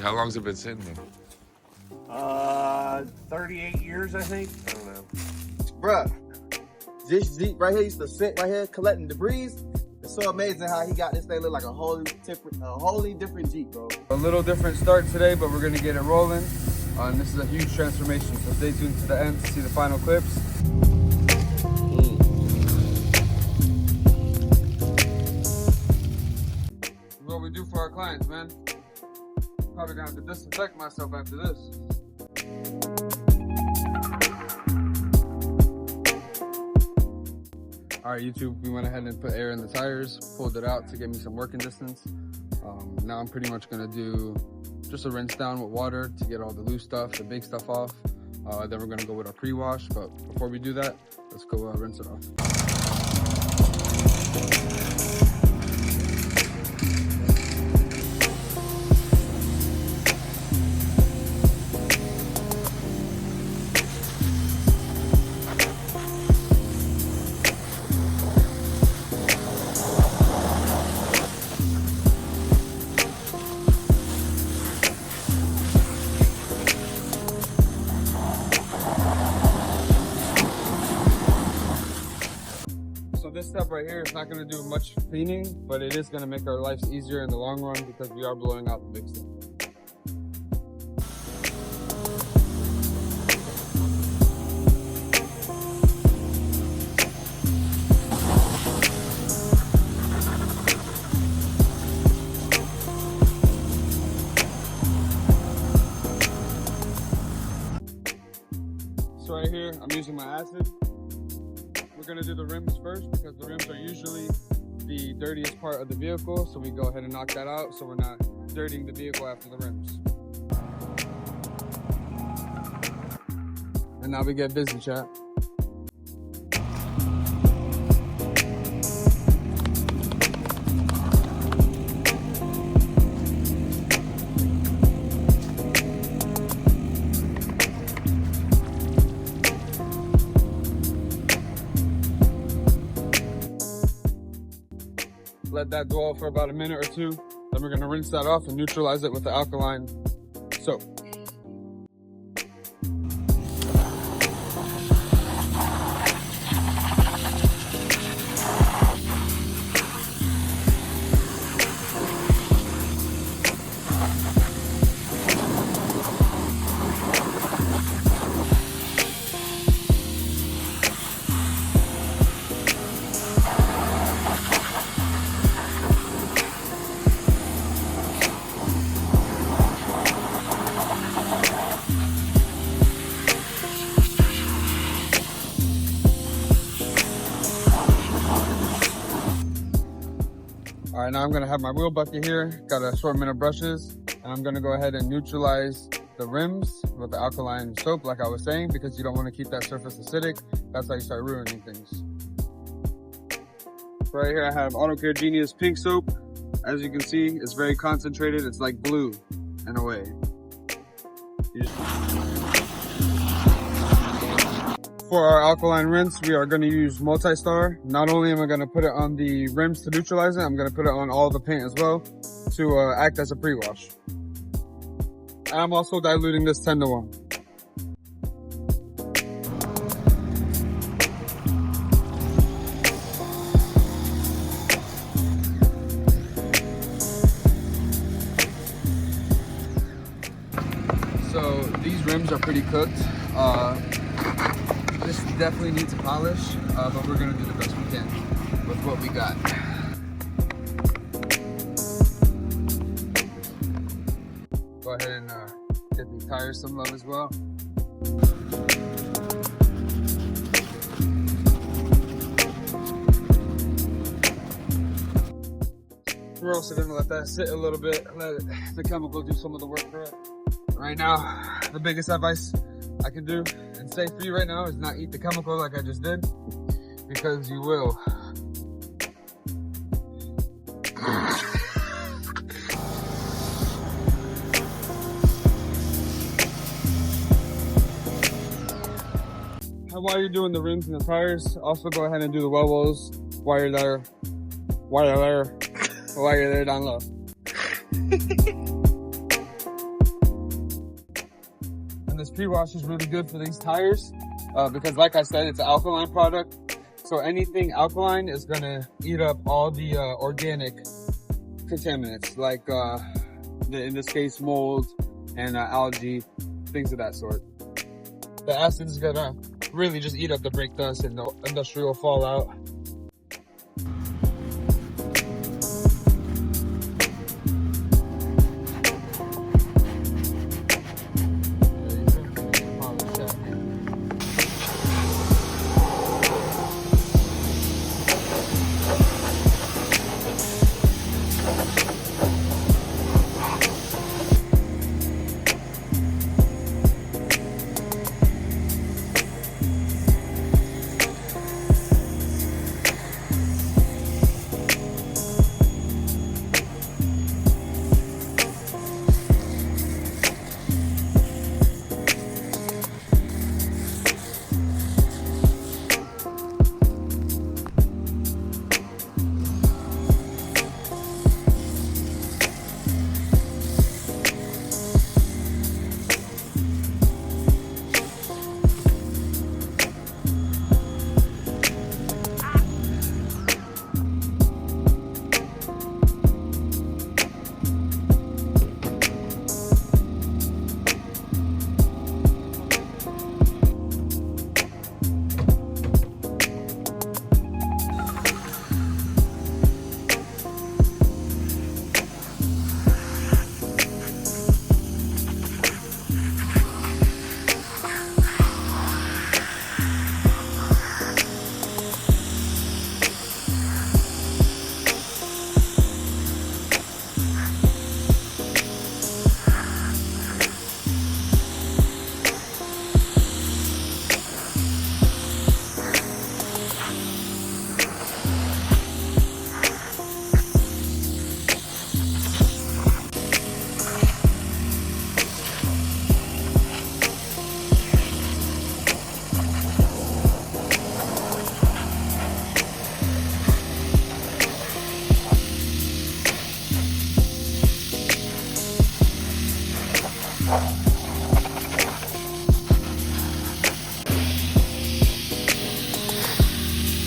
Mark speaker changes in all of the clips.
Speaker 1: How long's it been sitting there?
Speaker 2: 38 years, I think. I don't know.
Speaker 3: Bruh, this Jeep right here used to sit right here collecting debris. It's so amazing how he got this thing look like a wholly different Jeep, bro.
Speaker 4: A little different start today, but we're gonna get it rolling. And this is a huge transformation, so stay tuned to the end to see the final clips. This is what we do for our clients, man. Probably gonna have to disinfect myself after this. All right, YouTube, we went ahead and put air in the tires, pulled it out to get me some working distance. Now I'm pretty much gonna do just a rinse down with water to get all the loose stuff, the big stuff off. Then we're gonna go with our pre-wash, but before we do that, let's go rinse it off. This step right here is not going to do much cleaning, but it is going to make our lives easier in the long run because we are blowing out the big stuff. So right here, I'm using my acid. We're gonna do the rims first because the rims are usually the dirtiest part of the vehicle. So we go ahead and knock that out so we're not dirtying the vehicle after the rims. And now we get busy, chat. Let that dwell for about a minute or two. Then we're gonna rinse that off and neutralize it with the alkaline soap. All right, now I'm gonna have my wheel bucket here, got an assortment of brushes, and I'm gonna go ahead and neutralize the rims with the alkaline soap, like I was saying, because you don't wanna keep that surface acidic. That's how you start ruining things. Right here, I have Auto Care Genius pink soap. As you can see, it's very concentrated. It's like glue in a way. For our alkaline rinse, we are going to use multi-star. Not only am I going to put it on the rims to neutralize it, I'm going to put it on all the paint as well to act as a pre-wash. And I'm also diluting this 10-to-1. So these rims are pretty cooked. This definitely needs a polish, but we're gonna do the best we can with what we got. Go ahead and get the tires some love as well. We're also gonna let that sit a little bit, let the chemical do some of the work for it. Right now, the biggest advice I can do and say for you right now is not eat the chemical like I just did, because you will. While you're doing the rims and the tires, also go ahead and do the well wells while you're there down low. this pre-wash is really good for these tires because like I said, it's an alkaline product. So anything alkaline is gonna eat up all the organic contaminants, like in this case, mold and algae, things of that sort. The acid is gonna really just eat up the brake dust and the industrial fallout.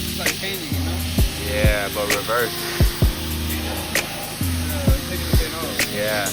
Speaker 4: It's like painting, you know?
Speaker 2: Yeah, but reverse.
Speaker 4: Taking the paint off.
Speaker 2: Yeah.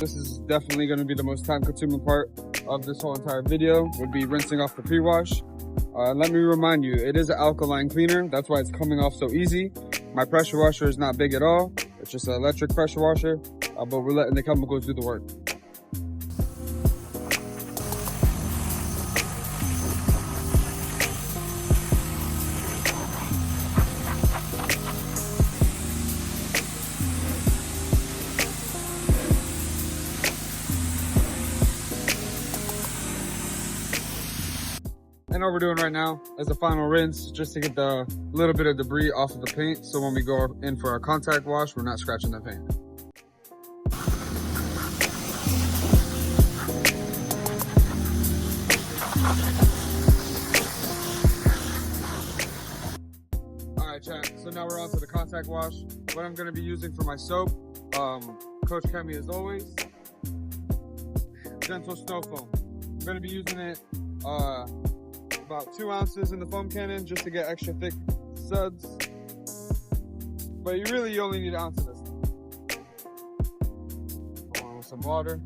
Speaker 4: This is definitely going to be the most time-consuming part of this whole entire video, would be rinsing off the pre-wash. Let me remind you, it is an alkaline cleaner. That's why it's coming off so easy. My pressure washer is not big at all. It's just an electric pressure washer, but we're letting the chemicals do the work. And all we're doing right now is a final rinse just to get the little bit of debris off of the paint. So when we go in for our contact wash, we're not scratching the paint. All right, chat. So now we're on to the contact wash. What I'm gonna be using for my soap, Coach Kemi as always, Gentle Snow Foam. I'm gonna be using it about 2 ounces in the foam cannon just to get extra thick suds. But you only need an ounce of this. Go on with some water.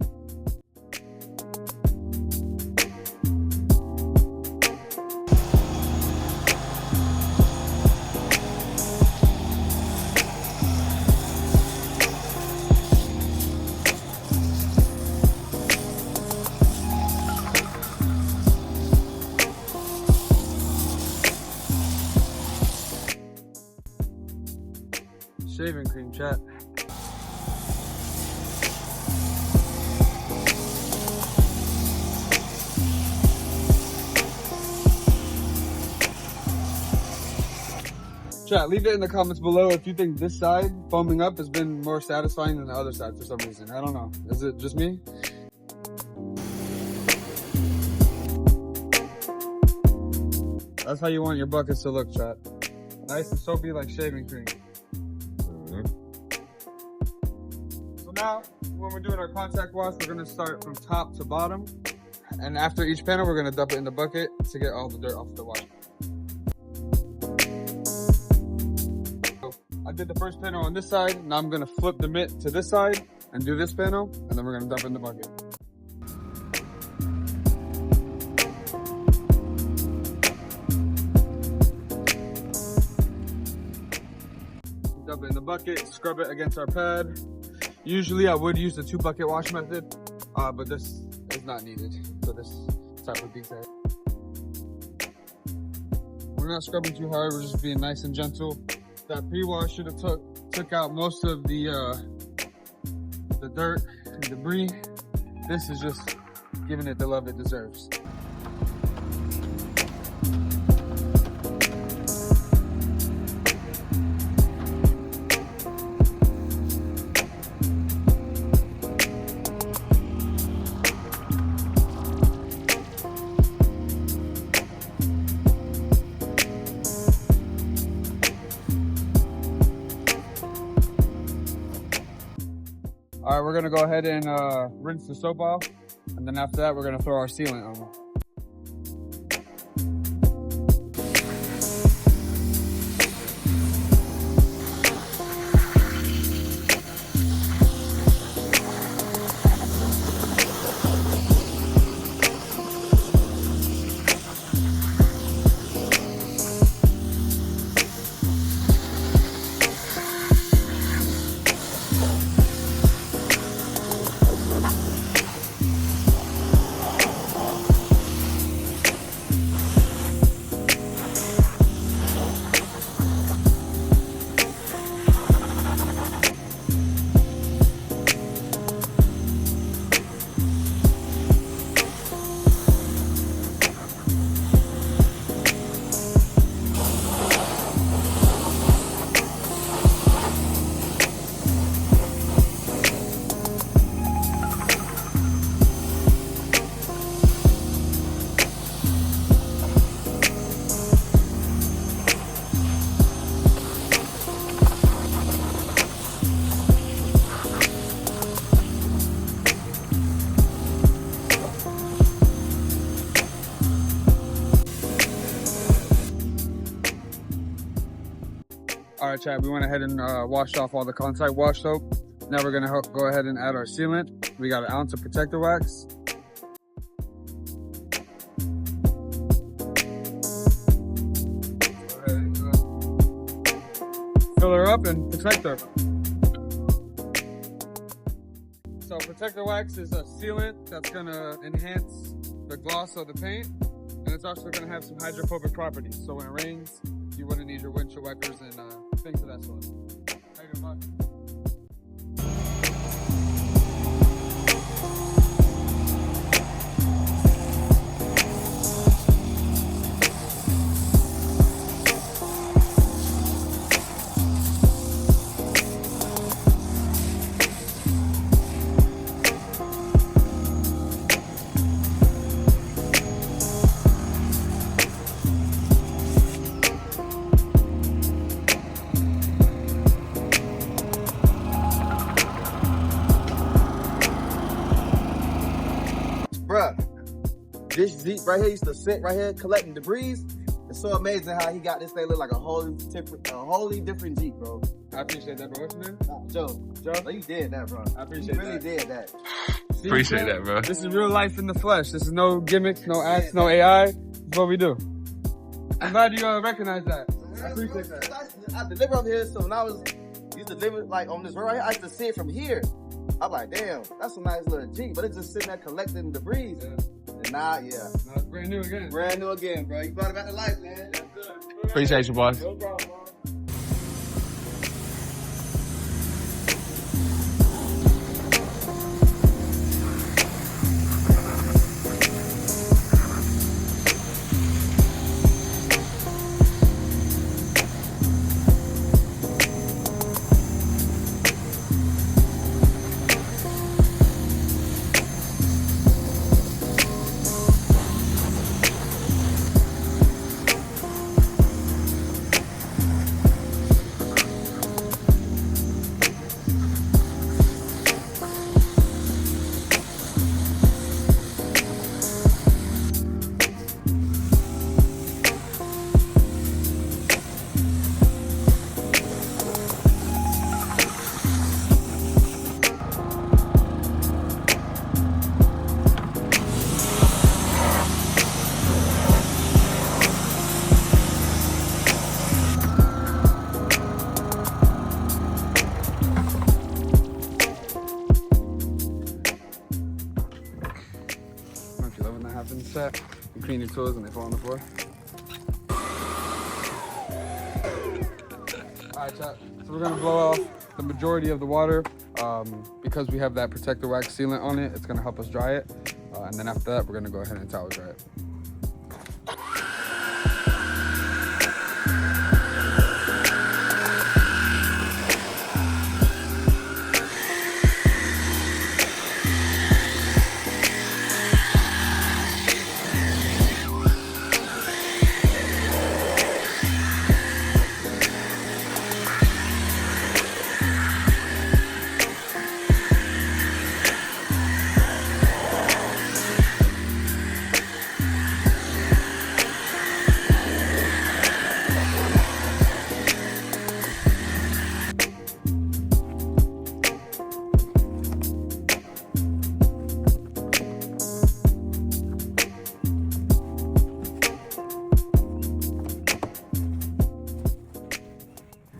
Speaker 4: Shaving cream, chat. Chat, leave it in the comments below if you think this side foaming up has been more satisfying than the other side for some reason. I don't know. Is it just me? That's how you want your buckets to look, chat. Nice and soapy like shaving cream. So now, when we're doing our contact wash, we're gonna start from top to bottom. And after each panel, we're gonna dump it in the bucket to get all the dirt off the wash. So I did the first panel on this side. Now I'm gonna flip the mitt to this side and do this panel, and then we're gonna dump it in the bucket. Dump it in the bucket, scrub it against our pad. Usually I would use the 2 bucket wash method, but this is not needed for this type of detail. We're not scrubbing too hard, we're just being nice and gentle. That pre-wash should have took out most of the dirt and debris. This is just giving it the love it deserves. All right, we're gonna go ahead and rinse the soap off, and then after that, we're gonna throw our sealant on. All right, chat, we went ahead and washed off all the contact wash soap. Now we're gonna go ahead and add our sealant. We got an ounce of protector wax. Go ahead and fill her up and protect her. So protector wax is a sealant that's gonna enhance the gloss of the paint, and it's also gonna have some hydrophobic properties. So when it rains, you wouldn't need your windshield wipers and things of that sort. How you doing, bud?
Speaker 3: This Jeep right here used to sit right here collecting debris. It's so amazing how he got this thing look like a wholly different Jeep, bro.
Speaker 4: I appreciate that, bro. What's your name?
Speaker 3: Joe, you did that, bro.
Speaker 4: I appreciate
Speaker 3: You really did that.
Speaker 4: See,
Speaker 2: Appreciate that, bro.
Speaker 4: This is real life in the flesh. This is no gimmicks, no acts, no AI. It's what we do. I'm glad you recognize that. I appreciate that.
Speaker 3: I deliver over here, so when I used to deliver like on this road right here, I used to see it from here. I'm like, damn, that's a nice little Jeep, but it's just sitting there collecting debris.
Speaker 4: Yeah.
Speaker 3: And
Speaker 4: Now it's brand new again.
Speaker 3: brand new again, bro. You brought it back to life, man.
Speaker 2: Appreciate you, boss.
Speaker 4: No problem, bro. Set. You clean your tools and they fall on the floor. Alright, chat. So we're gonna blow off the majority of the water. Because we have that protector wax sealant on it, it's gonna help us dry it. And then after that, we're gonna go ahead and towel dry it.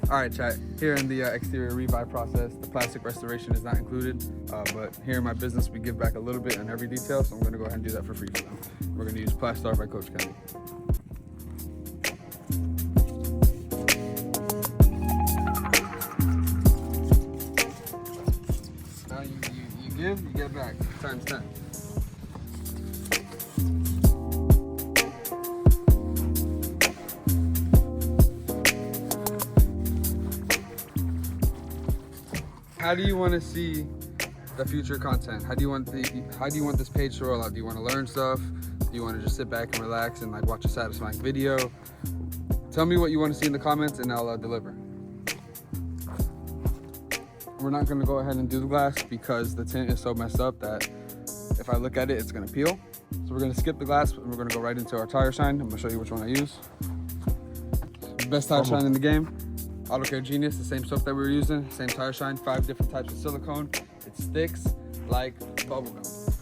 Speaker 4: All right, chat. Here in the exterior revive process, the plastic restoration is not included, but here in my business, we give back a little bit on every detail, so I'm gonna go ahead and do that for free for them. We're gonna use Plastar by Coach Kenny. Now you give, you get back, times 10. How do you want to see the future content? How do you want this page to roll out? Do you want to learn stuff? Do you want to just sit back and relax and like watch a satisfying video? Tell me what you want to see in the comments and I'll deliver. We're not going to go ahead and do the glass because the tint is so messed up that if I look at it, it's going to peel. So we're going to skip the glass and we're going to go right into our tire shine. I'm going to show you which one I use. Best tire shine in the game. Auto Care Genius, the same soap that we were using, same tire shine, 5 different types of silicone. It sticks like bubblegum.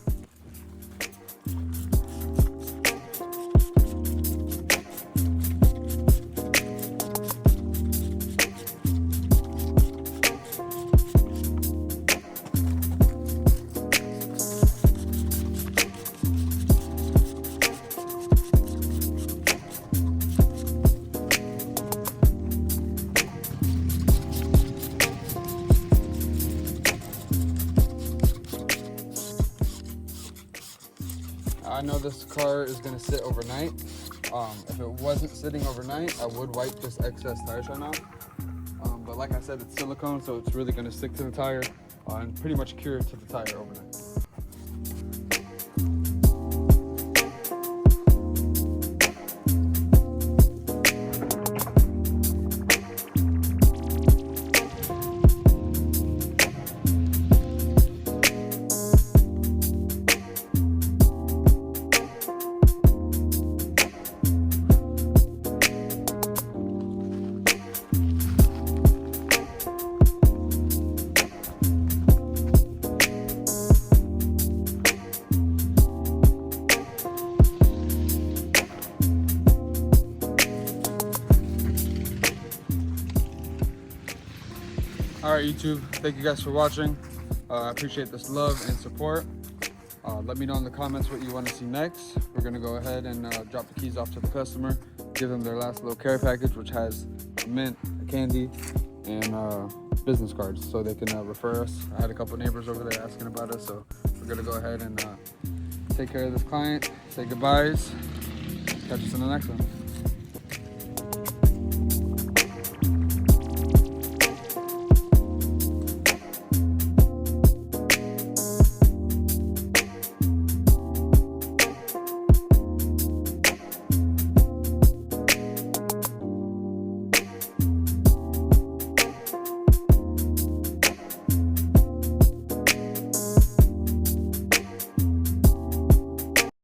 Speaker 4: I know this car is gonna sit overnight. If it wasn't sitting overnight, I would wipe this excess tire shine off. But like I said, it's silicone, so it's really gonna stick to the tire and pretty much cure to the tire overnight. All right, YouTube, thank you guys for watching. I appreciate this love and support. Let me know in the comments what you want to see next. We're gonna go ahead and drop the keys off to the customer, give them their last little care package, which has a mint, a candy, and business cards, so they can refer us. I had a couple neighbors over there asking about us, so we're gonna go ahead and take care of this client, say goodbyes, catch us in the next one.